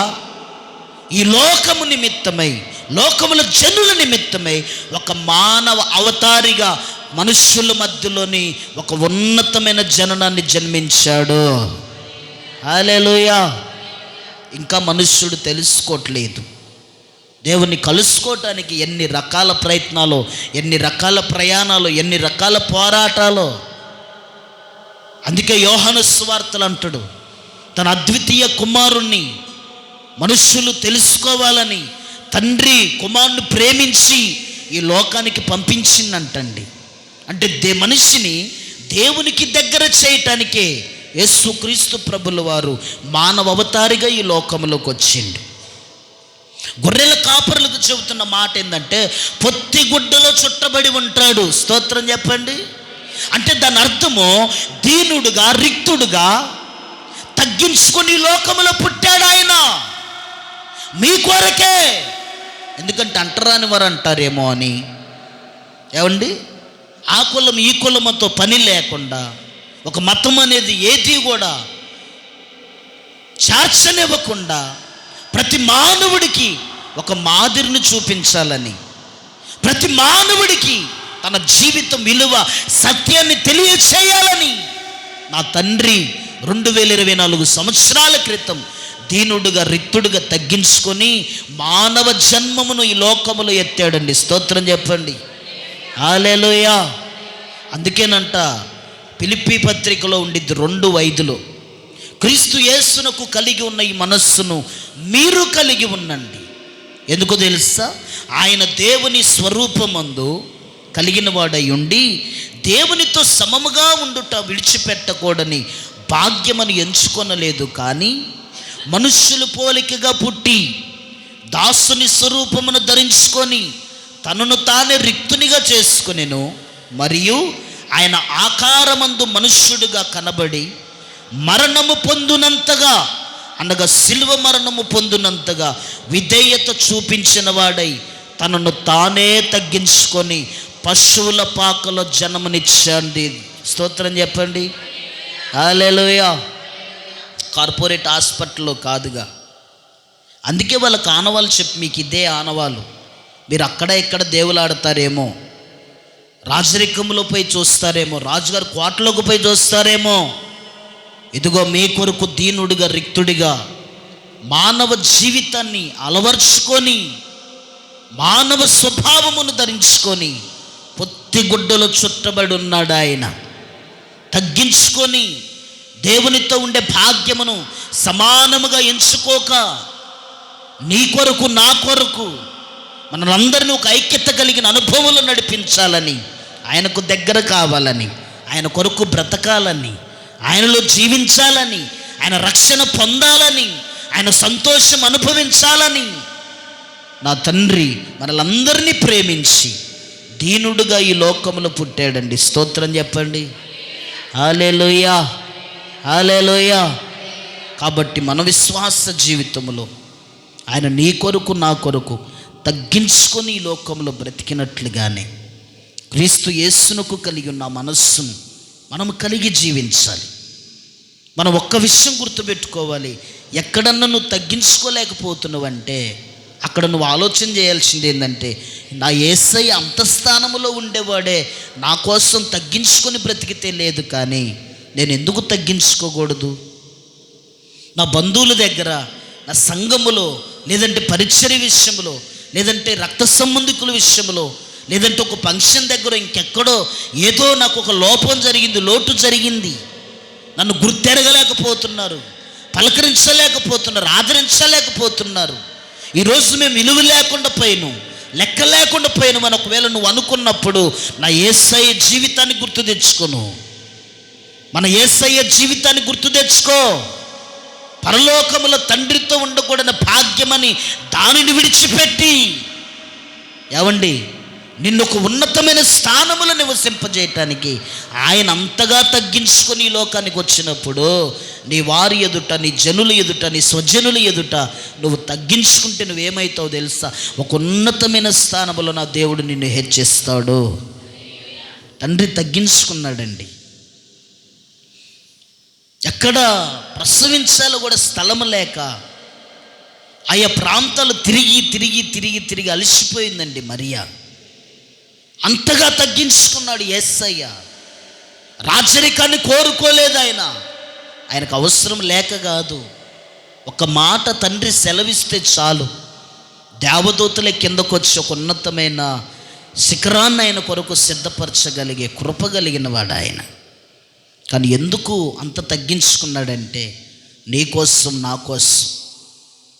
ఈ లోకము నిమిత్తమై, లోకముల జనుల నిమిత్తమై ఒక మానవ అవతారిగా మనుష్యుల మధ్యలోని ఒక ఉన్నతమైన జననాన్ని జన్మించాడు. హల్లెలూయా. ఇంకా మనుష్యుడు తెలుసుకోవట్లేదు. దేవుని కలుసుకోవటానికి ఎన్ని రకాల ప్రయత్నాలు, ఎన్ని రకాల ప్రయాణాలు, ఎన్ని రకాల పోరాటాలు. అందుకే యోహాను సువార్తలు అంటాడు, తన అద్వితీయ కుమారుణ్ణి మనుష్యులు తెలుసుకోవాలని తండ్రి కుమారుని ప్రేమించి ఈ లోకానికి పంపించిందంటండి. అంటే మనిషిని దేవునికి దగ్గర చేయటానికే యేసుక్రీస్తు ప్రభుల వారు మానవ అవతారిగా ఈ లోకంలోకి వచ్చిండు. గొర్రెల కాపరులకు చెబుతున్న మాట ఏంటంటే, పొత్తిగుడ్డలో చుట్టబడి ఉంటాడు. స్తోత్రం చెప్పండి. అంటే దాని అర్థము దీనుడుగా, రిక్తుడుగా తగ్గించుకొని లోకములో పుట్టాడు ఆయన మీ కొరకే. ఎందుకంటే అంటరాని వారు అంటారేమో అని, ఏమండి ఆ కులం ఈ కులముతో పని లేకుండా, ఒక మతం అనేది ఏది కూడా చేర్చనివ్వకుండా ప్రతి మానవుడికి ఒక మాదిరిని చూపించాలని, ప్రతి మానవుడికి తన జీవితం విలువ సత్యాన్ని తెలియచేయాలని నా తండ్రి 2024 సంవత్సరాల క్రితం దీనుడుగా రిక్తుడుగా తగ్గించుకొని మానవ జన్మమును ఈ లోకములో ఎత్తాడండి. స్తోత్రం చెప్పండి. హల్లెలూయా. అందుకేనంట ఫిలిప్పీ పత్రికలో ఉండిద్ది 2:5, క్రీస్తు యేసునకు కలిగి ఉన్న ఈ మనస్సును మీరు కలిగి ఉండండి. ఎందుకు తెలుసా? ఆయన దేవుని స్వరూపమందు కలిగిన వాడై ఉండి దేవునితో సమముగా ఉండుట విడిచిపెట్టకూడని భాగ్యమని ఎంచుకొనలేదు, కానీ మనుష్యుల పోలికగా పుట్టి దాసుని స్వరూపమును ధరించుకొని తనను తానే రిక్తునిగా చేసుకొనెను. మరియు ఆయన ఆకారమందు మనుష్యుడిగా కనబడి మరణము పొందునంతగా, అనగా శిలువ మరణము పొందునంతగా విధేయత చూపించిన వాడై తనను తానే తగ్గించుకొని పశువుల పాకలో జన్మనిచ్చాండి. స్తోత్రం చెప్పండి. హల్లెలూయా. కార్పొరేట్ హాస్పిటల్లో కాదుగా. అందుకే వాళ్ళకి ఆనవాళ్ళు చెప్పి, మీకు ఇదే ఆనవాళ్ళు, మీరు అక్కడ ఇక్కడ దేవులాడతారేమో, రాజరికంలో పోయి చూస్తారేమో, రాజుగారి కోటలోకి పోయి చూస్తారేమో. ఇదిగో మీ కొరకు దీనుడిగా రిక్తుడిగా మానవ జీవితాన్ని అలవర్చుకొని మానవ స్వభావమును ధరించుకొని పొత్తిగుడ్డలో చుట్టబడి ఉన్నాడు. ఆయన తగ్గించుకొని దేవునితో ఉండే భాగ్యమును సమానముగా ఎంచుకోక నీ కొరకు నా కొరకు మనందరినీ ఒక ఐక్యత కలిగిన అనుభవంలో నడిపించాలని, ఆయనకు దగ్గర కావాలని, ఆయన కొరకు బ్రతకాలని, ఆయనలో జీవించాలని, ఆయన రక్షణ పొందాలని, ఆయన సంతోషం అనుభవించాలని నా తండ్రి మనలందరినీ ప్రేమించి దీనుడుగా ఈ లోకంలో పుట్టాడండి. స్తోత్రం చెప్పండి. హల్లెలూయా. హల్లెలూయా. కాబట్టి మన విశ్వాస జీవితంలో ఆయన నీ కొరకు నా కొరకు తగ్గించుకొని ఈ లోకంలో బ్రతికినట్లుగానే క్రీస్తు యేసునకు కలిగి ఉన్న మనస్సును మనం కలిగి జీవించాలి. మనం ఒక్క విషయం గుర్తుపెట్టుకోవాలి, ఎక్కడన్నా నువ్వు తగ్గించుకోలేకపోతున్నావంటే అక్కడ నువ్వు ఆలోచన చేయాల్సింది ఏంటంటే, నా యేసయ్య అంత స్థానంలో ఉండేవాడే నా కోసం తగ్గించుకొని బ్రతికితే లేదు, కానీ నేను ఎందుకు తగ్గించుకోకూడదు? నా బంధువుల దగ్గర, నా సంఘములో, లేదంటే పరిచర్య విషయంలో, లేదంటే రక్త సంబంధికుల విషయంలో, లేదంటే ఒక ఫంక్షన్ దగ్గర ఇంకెక్కడో ఏదో నాకు ఒక లోపం జరిగింది, లోటు జరిగింది, నన్ను గుర్తెరగలేకపోతున్నారు, పలకరించలేకపోతున్నారు, ఆదరించలేకపోతున్నారు. ఈరోజు మేము విలువ లేకుండా పోయాను, లెక్క లేకుండా పోయాను అని ఒకవేళ నువ్వు అనుకున్నప్పుడు నా యేసయ్య జీవితాన్ని గుర్తు తెచ్చుకోను. మన యేసయ్య జీవితాన్ని గుర్తు తెచ్చుకో. పరలోకములో తండ్రితో ఉండకూడని భాగ్యమని దానిని విడిచిపెట్టి, ఏవండి, నిన్ను ఒక ఉన్నతమైన స్థానములో నివసింపజేయటానికి ఆయన అంతగా తగ్గించుకొని ఈ లోకానికి వచ్చినప్పుడు నీ వారి ఎదుట, నీ జనుల ఎదుట, నీ స్వజనుల ఎదుట నువ్వు తగ్గించుకుంటే నువ్వేమవుతావు తెలుసా? ఒక ఉన్నతమైన స్థానంలో నా దేవుడు నిన్ను హెచ్చిస్తాడు. తండ్రి తగ్గించుకున్నాడండి. ఎక్కడ ప్రసవించాలో కూడా స్థలము లేక ఆయా ప్రాంతాలు తిరిగి తిరిగి తిరిగి తిరిగి అలసిపోయిందండి మరియా. అంతగా తగ్గించుకున్నాడు యేసయ్య. రాజరికాన్ని కోరుకోలేదు ఆయన, ఆయనకు అవసరం లేక కాదు. ఒక మాట తండ్రి సెలవిస్తే చాలు, దేవదూతలే కిందకు వచ్చి ఒక ఉన్నతమైన శిఖరాన్ని ఆయన కొరకు సిద్ధపరచగలిగే కృప కలిగిన వాడు ఆయన. కానీ ఎందుకు అంత తగ్గించుకున్నాడంటే, నీ కోసం, నా కోసం,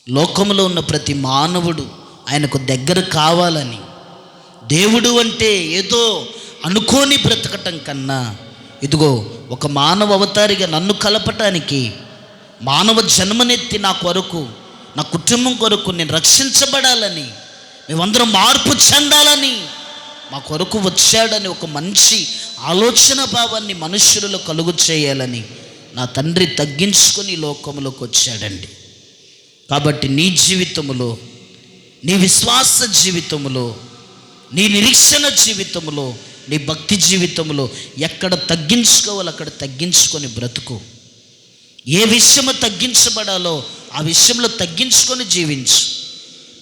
లోకంలో ఉన్న ప్రతి మానవుడు ఆయనకు దగ్గర కావాలని. దేవుడు అంటే ఏదో అనుకోని బ్రతకటం కన్నా, ఇదిగో ఒక మానవ అవతారిగా నన్ను కలపటానికి, మానవ జన్మనెత్తి నా కొరకు, నా కుటుంబం కొరకు నేను రక్షించబడాలని, మేమందరం మార్పు చెందాలని మా కొరకు వచ్చాడని ఒక మంచి ఆలోచన భావాన్ని మనుష్యులలో కలుగు చేయాలని నా తండ్రి తగ్గించుకొని లోకంలోకి వచ్చాడండి. కాబట్టి నీ జీవితంలో, నీ విశ్వాస జీవితంలో, నీ నిరీక్షణ జీవితంలో, నీ భక్తి జీవితంలో ఎక్కడ తగ్గించుకోవాలో అక్కడ తగ్గించుకొని బ్రతుకు. ఏ విషయము తగ్గించబడాలో ఆ విషయంలో తగ్గించుకొని జీవించు.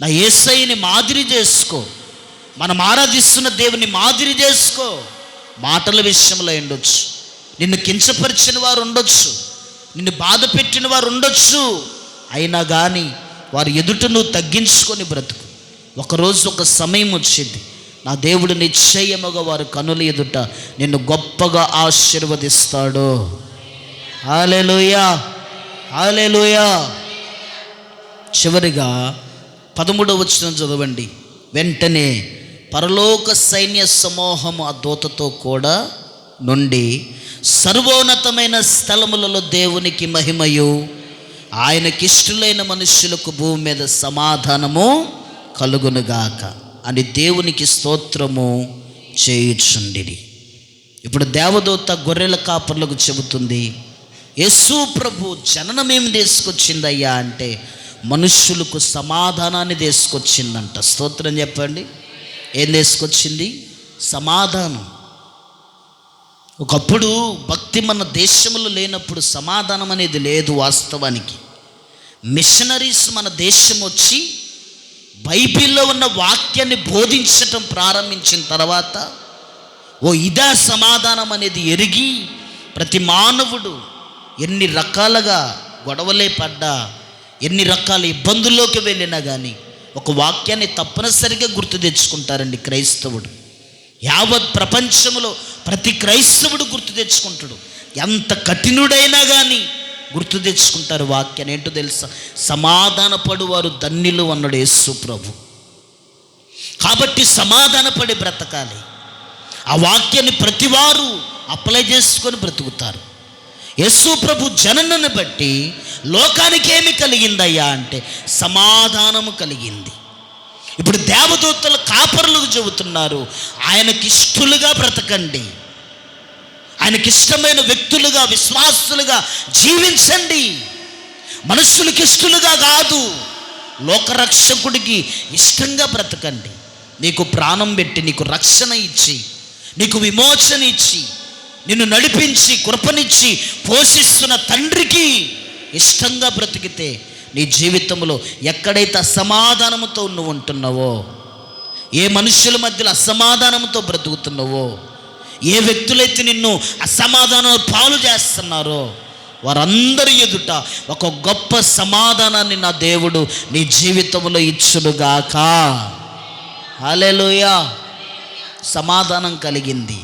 నా యేసయ్యని మాదిరి చేసుకో. మనం ఆరాధిస్తున్న దేవుని మాదిరి చేసుకో. మాటల విషయంలో ఉండొచ్చు, నిన్ను కించపరిచిన వారు ఉండొచ్చు, నిన్ను బాధ పెట్టిన వారు ఉండొచ్చు. అయినా కానీ వారి ఎదుట నువ్వు తగ్గించుకొని బ్రతుకు. ఒకరోజు ఒక సమయం వచ్చింది, నా దేవుడు నిశ్చయముగా వారి కనుల ఎదుట నిన్ను గొప్పగా ఆశీర్వదిస్తాడు. హల్లెలూయా, హల్లెలూయా. చివరిగా 13వ వచనం చదవండి. వెంటనే పరలోక సైన్య సమూహము ఆ దూతతో కూడా నుండి సర్వోన్నతమైన స్థలములలో దేవునికి మహిమయు ఆయనకిష్టులైన మనుష్యులకు భూమి మీద సమాధానము కలుగునుగాక అని దేవునికి స్తోత్రము చేయుచుండిరి. ఇప్పుడు దేవదూత గొర్రెల కాపర్లకు చెబుతుంది, యేసు ప్రభు జననమేమి తీసుకొచ్చిందయ్యా అంటే మనుష్యులకు సమాధానాన్ని తీసుకొచ్చిందంట. స్తోత్రం చెప్పండి. ఏం తీసుకొచ్చింది? సమాధానం. ఒకప్పుడు భక్తి మన దేశంలో లేనప్పుడు సమాధానం అనేది లేదు. వాస్తవానికి మిషనరీస్ మన దేశం వచ్చి బైబిల్లో ఉన్న వాక్యాన్ని బోధించటం ప్రారంభించిన తర్వాత ఇదా సమాధానం అనేది ఎరిగి ప్రతి మానవుడు ఎన్ని రకాలుగా గొడవలే పడ్డా, ఎన్ని రకాల ఇబ్బందుల్లోకి వెళ్ళినా కానీ ఒక వాక్యాన్ని తప్పనిసరిగా గుర్తు తెచ్చుకుంటారండి క్రైస్తవుడు. యావత్ ప్రపంచంలో ప్రతి క్రైస్తవుడు గుర్తు తెచ్చుకుంటాడు. ఎంత కఠినుడైనా కానీ గుర్తు తెచ్చుకుంటారు వాక్యాన్ని. ఏంటో తెలుసా? సమాధానపడు వారు ధన్యులు అన్నాడు యేసు ప్రభు. కాబట్టి సమాధానపడి బ్రతకాలి. ఆ వాక్యాన్ని ప్రతివారు అప్లై చేసుకొని బ్రతుకుతారు. యేసు ప్రభు జననను బట్టి లోకానికి ఏమి కలిగిందయ్యా అంటే సమాధానము కలిగింది. ఇప్పుడు దేవదూతలు కాపరులకు చెబుతున్నారు, ఆయనకిష్టులుగా బ్రతకండి, ఆయనకిష్టమైన వ్యక్తులుగా విశ్వాసులుగా జీవించండి. మనుషులకి ఇష్టలుగా కాదు, లోకరక్షకుడికి ఇష్టంగా బ్రతకండి. నీకు ప్రాణం పెట్టి నీకు రక్షణ ఇచ్చి నీకు విమోచన ఇచ్చి నిన్ను నడిపించి కృపనిచ్చి పోషిస్తున్న తండ్రికి ఇష్టంగా బ్రతికితే నీ జీవితంలో ఎక్కడైతే అసమాధానంతో నువ్వు ఉంటున్నావో, ఏ మనుషుల మధ్యలో అసమాధానంతో బ్రతుకుతున్నావో, ఏ వ్యక్తులైతే నిన్ను అసమాధానం పాలు చేస్తున్నారో వారందరి ఎదుట ఒక గొప్ప సమాధానాన్ని నా దేవుడు నీ జీవితంలో ఇచ్చునుగాక. హల్లెలూయా. సమాధానం కలిగింది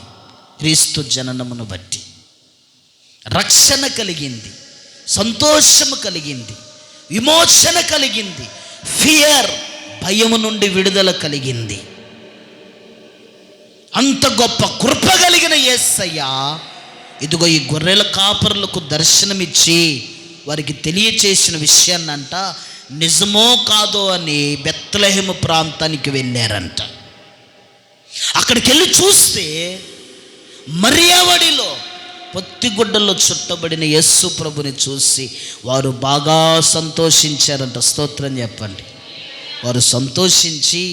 క్రీస్తు జననమును బట్టి, రక్షణ కలిగింది, సంతోషము కలిగింది, విమోచన కలిగింది, ఫియర్ భయము నుండి విడుదల కలిగింది. అంత గొప్ప కృప కలిగిన యేసయ్య ఇదిగో ఈ గొర్రెల కాపరులకు దర్శనమిచ్చి వారికి తెలియచేసిన విషయాన్నంట నిజమో కాదో అని బెత్లెహేము ప్రాంతానికి వెళ్ళారంట. అక్కడికి వెళ్ళి చూస్తే మరియావడిలో పొత్తిగుడ్డల్లో చుట్టబడిన యేసు ప్రభుని చూసి వారు బాగా సంతోషించారంట. స్తోత్రం చెప్పండి. వారు సంతోషించి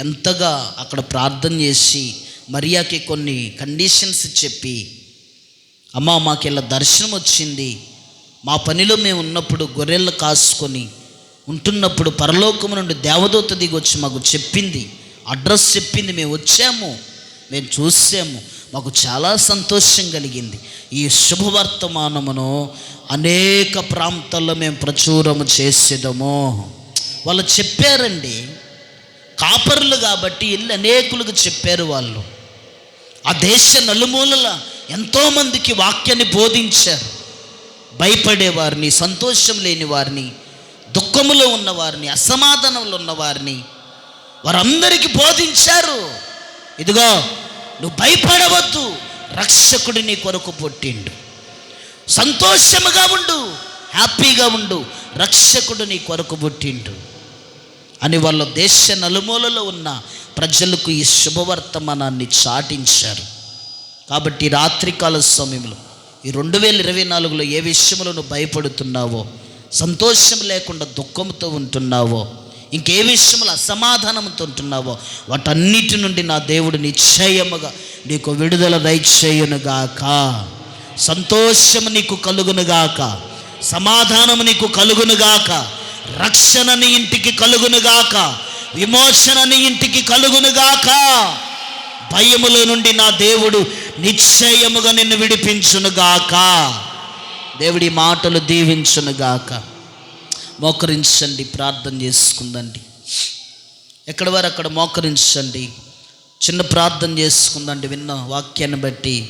ఎంతగా అక్కడ ప్రార్థన చేసి మరియాకి కొన్ని కండిషన్స్ చెప్పి, అమ్మా మాకు ఇలా దర్శనం వచ్చింది, మా పనిలో మేము ఉన్నప్పుడు గొర్రెలు కాసుకొని ఉంటున్నప్పుడు పరలోకము నుండి దేవదూత దిగి వచ్చి మాకు చెప్పింది, అడ్రస్ చెప్పింది, మేము వచ్చాము, మేము చూసాము, మాకు చాలా సంతోషం కలిగింది. ఈ శుభవర్తమానమును అనేక ప్రాంతాల్లో మేము ప్రచురము చేసేదము. వాళ్ళు చెప్పారండి, కాపరులు కాబట్టి వెళ్ళి అనేకులకు చెప్పారు. వాళ్ళు ఆ దేశ నలుమూలల ఎంతోమందికి వాక్యాన్ని బోధించారు. భయపడేవారిని, సంతోషం లేని వారిని, దుఃఖములో ఉన్నవారిని, అసమాధానంలో ఉన్నవారిని వారందరికీ బోధించారు. ఇదిగో నువ్వు భయపడవద్దు, రక్షకుడు నీ కొరకు పుట్టిండు, సంతోషముగా ఉండు, హ్యాపీగా ఉండు, రక్షకుడు నీ కొరకు పుట్టిండు అని వాళ్ళ దేశ నలుమూలలో ఉన్న ప్రజలకు ఈ శుభవర్తమానాన్ని చాటించారు. కాబట్టి రాత్రికాల సమయంలో ఈ 2024లో ఏ విషయంలో నువ్వు భయపడుతున్నావో, సంతోషం లేకుండా దుఃఖంతో ఉంటున్నావో, ఇంకే విషయంలో అసమాధానంతో ఉంటున్నావో వాటన్నిటి నుండి నా దేవుడు నిశ్చయముగా నీకు విడుదల దయచేయునుగాక. సంతోషము నీకు కలుగునుగాక, సమాధానము నీకు కలుగునుగాక, రక్షణ నీ ఇంటికి కలుగునుగాక, విమోచన నీ ఇంటికి కలుగునుగాక. భయములో నుండి నా దేవుడు నిశ్చయముగా నిన్ను విడిపించునుగాక. దేవుడి మాటలు దీవించునుగాక. మోకరించండి, ప్రార్థన చేసుకుందండి. ఎక్కడి వారు అక్కడ మోకరించండి, చిన్న ప్రార్థన చేసుకుందండి. విన్న వాక్యాన్ని బట్టి